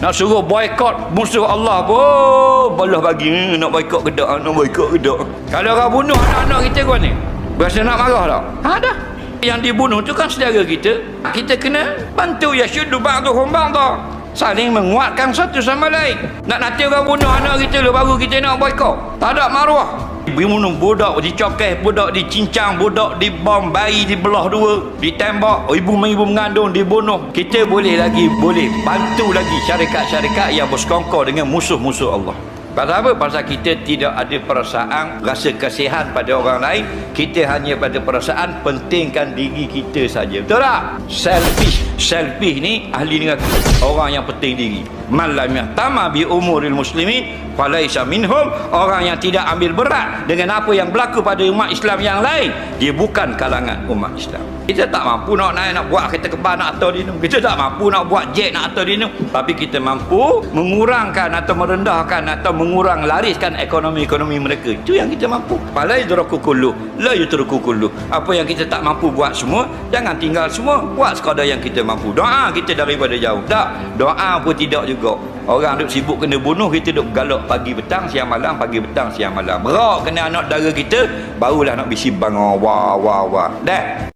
Nak suruh boykot musuh Allah pun belah bagi nak boykot ke tak, nak boykot ke tak. Kalau orang bunuh anak-anak kita kau ni, berasa nak marah tak? Dah. Yang dibunuh tu kan saudara kita. Kita kena bantu ya syuddu ba'duhum ba'dha. Saling menguatkan satu sama lain. Nak nanti orang bunuh anak kita lu baru kita nak boykot. Tak ada maruah. Bunuh budak dicokeh, budak dicincang, budak dibom, bayi dibelah dua, ditembak, ibu mengandung dibunuh. Kita boleh bantu lagi syarikat-syarikat yang bersekongkol dengan musuh-musuh Allah. Pasal apa? Pasal kita tidak ada perasaan rasa kasihan pada orang lain. Kita hanya pada perasaan pentingkan diri kita saja. Betul tak? Selfish ni ahli neraka. Orang yang penting diri. Man lam yahtama bi umuril muslimin falaisa minhum. Orang yang tidak ambil berat dengan apa yang berlaku pada umat Islam yang lain, dia bukan kalangan umat Islam. Kita tak mampu nak naik, nak buat kereta kebal, nak atur dinum. Kita tak mampu nak buat jet, nak atur dinum. Tapi kita mampu mengurangkan atau merendahkan atau mengurang lariskan ekonomi mereka. Itu yang kita mampu. Fala yudraku kullu, la yutruku kullu. Apa yang kita tak mampu buat semua, jangan tinggal semua. Buat sekadar yang kita mampu. Doa kita daripada jauh. Tak, doa pun tidak juga. Orang duk sibuk kena bunuh, kita duk galak pagi petang siang malam, pagi petang siang malam. Berak kena anak dara kita, barulah nak bisi bang wah. Dah.